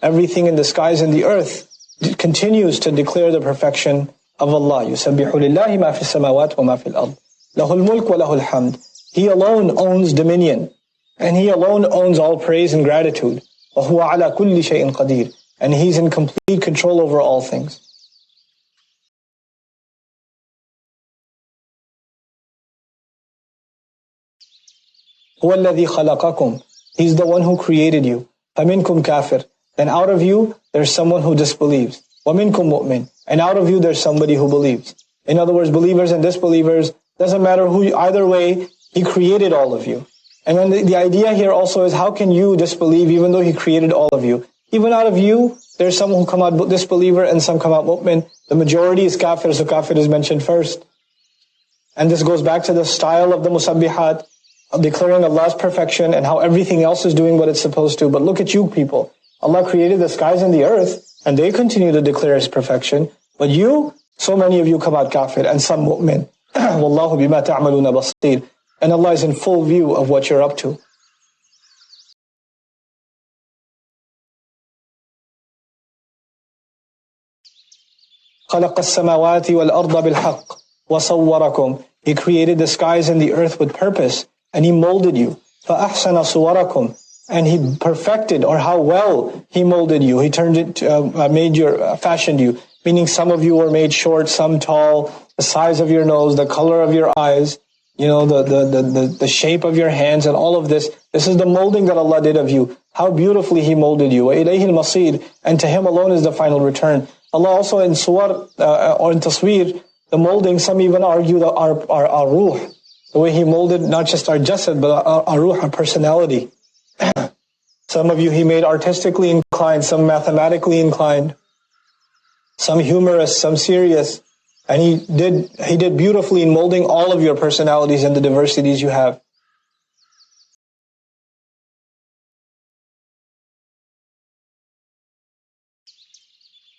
Everything in the skies and the earth continues to declare the perfection of Allah. يُسَبِّحُ لِلَّهِ مَا فِي السَّمَاوَاتِ وَمَا فِي الْأَرْضِ لَهُ الْمُلْكُ وَلَهُ الْحَمْدُ. He alone owns dominion, and He alone owns all praise and gratitude. وَهُوَ عَلَى كُلِّ شَيْءٍ قَدِيرٌ. And He's in complete control over all things. هُوَ الَّذِي خَلَقَكُمْ. He's the one who created you. فَمِنْكُمْ كَافِرٌ. Then out of you, there's someone who disbelieves. وَمِنْكُمْ مُؤْمِنٌ. And out of you, there's somebody who believes. In other words, believers and disbelievers, doesn't matter who, either way, He created all of you. And then the idea here also is, how can you disbelieve even though He created all of you? Even out of you, there's some who come out disbeliever and some come out mu'min. The majority is kafir, so kafir is mentioned first. And this goes back to the style of the musabbihat, of declaring Allah's perfection and how everything else is doing what it's supposed to. But look at you people. Allah created the skies and the earth, and they continue to declare His perfection. But you, so many of you come out kafir and some mu'min. Wallahu bima ta'maluna basir. And Allah is in full view of what you're up to. خَلَقَ السَّمَاوَاتِ وَالْأَرْضَ بِالْحَقِّ وَصَوَّرَكُمْ. He created the skies and the earth with purpose, and He molded you. فَأَحْسَنَ صُوَرَكُمْ. And He perfected, or how well He molded you. He turned it, fashioned you. Meaning some of you were made short, some tall, the size of your nose, the color of your eyes, the shape of your hands, and all of this. This is the molding that Allah did of you. How beautifully He molded you. وَإِلَيْهِ الْمَصِيرُ. And to Him alone is the final return. Allah also in suwar, or in tasweer, the molding, some even argue that our ruh, the way He molded not just our jasad, but our ruh, our personality. Some of you He made artistically inclined, some mathematically inclined, some humorous, some serious. And He did beautifully in molding all of your personalities and the diversities you have.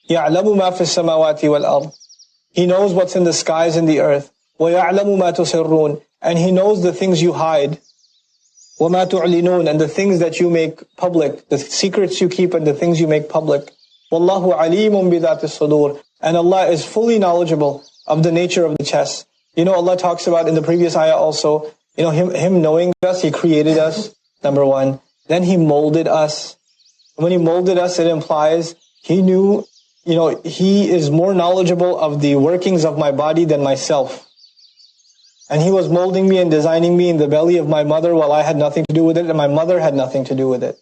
يَعْلَمُ مَا فِي السَّمَاوَاتِ وَالْأَرْضِ. He knows what's in the skies and the earth. وَيَعْلَمُ مَا تُسِرُّونَ. And He knows the things you hide. وَمَا تُعْلِنُونَ. And the things that you make public, the secrets you keep and the things you make public. وَاللَّهُ عَلِيمٌ بِذَاتِ الصُّدُورِ. And Allah is fully knowledgeable of the nature of the chest. Allah talks about in the previous ayah also, Him knowing us, He created us, number one. Then He molded us. When He molded us, it implies He knew, He is more knowledgeable of the workings of my body than myself. And He was molding me and designing me in the belly of my mother while I had nothing to do with it, and my mother had nothing to do with it.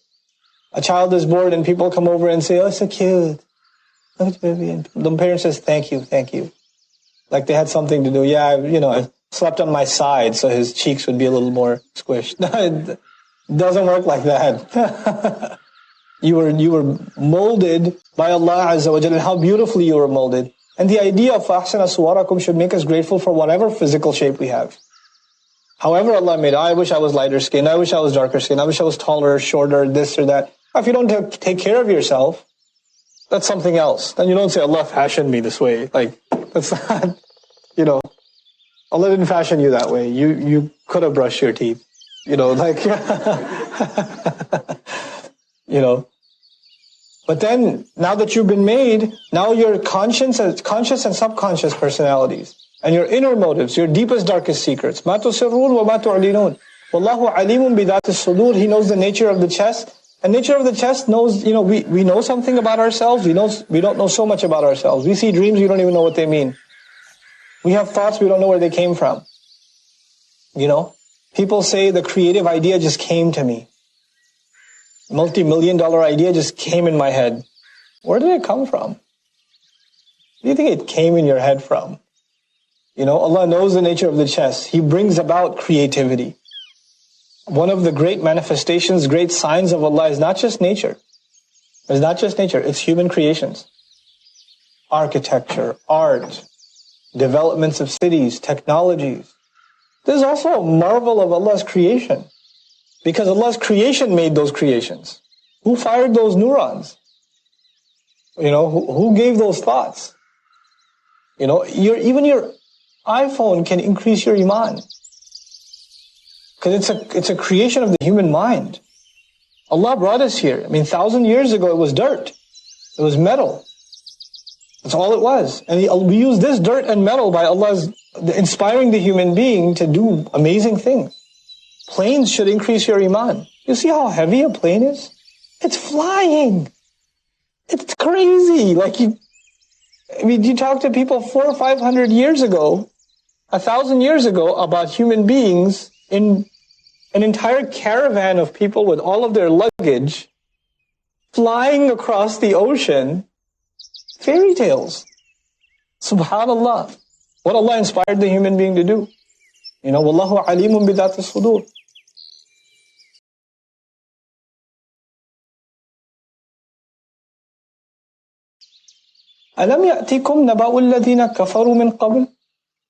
A child is born and people come over and say, "Oh, so cute. Look at the baby." And the parent says, "Thank you, thank you." Like they had something to do. Yeah, I slept on my side so his cheeks would be a little more squished. It doesn't work like that. You were molded by Allah Azza wa Jalla, and how beautifully you were molded. And the idea of فَأَحْسَنَ صُوَرَكُمْ should make us grateful for whatever physical shape we have. However Allah made it. I wish I was lighter skinned. I wish I was darker skinned. I wish I was taller, shorter, this or that. If you don't take care of yourself, that's something else. Then you don't say, Allah fashioned me this way. Like, that's not, Allah didn't fashion you that way. You could have brushed your teeth. But then, now that you've been made, now your conscious and subconscious personalities, and your inner motives, your deepest, darkest secrets. مَا تُسِرُّونَ وَمَا تُعْلِنُونَ وَاللَّهُ عَلِيمٌ بِذَاتِ الصُّدُورِ. He knows the nature of the chest. And nature of the chest knows, we know something about ourselves. We don't know so much about ourselves. We see dreams, we don't even know what they mean. We have thoughts, we don't know where they came from. People say the creative idea just came to me. Multi-million-dollar idea just came in my head. Where did it come from? Where do you think it came in your head from? Allah knows the nature of the chest. He brings about creativity. One of the great manifestations, great signs of Allah is not just nature. It's not just nature, it's human creations. Architecture, art, developments of cities, technologies. This is also a marvel of Allah's creation. Because Allah's creation made those creations. Who fired those neurons? Who gave those thoughts? Even your iPhone can increase your iman. Because it's a creation of the human mind. Allah brought us here. 1,000 years ago it was dirt. It was metal. That's all it was. And we use this dirt and metal by Allah's inspiring the human being to do amazing things. Planes should increase your iman. You see how heavy a plane is? It's flying. It's crazy. You talk to people 400 or 500 years ago, 1,000 years ago, about human beings in an entire caravan of people with all of their luggage flying across the ocean. Fairy tales. Subhanallah. What Allah inspired the human being to do. Wallahu alimun bidhat as-sudur. Alam ya'tikum naba'u alladhina kafaru min qabl?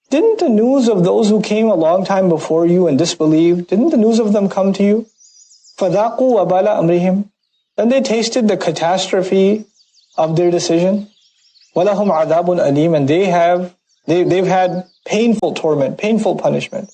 Didn't the news of those who came a long time before you and disbelieved, didn't the news of them come to you? فَذَاقُوا وَبَالَ أَمْرِهِمْ. Then they tasted the catastrophe of their decision. وَلَهُمْ عَذَابٌ أَلِيمٌ. And they've had painful torment, painful punishment.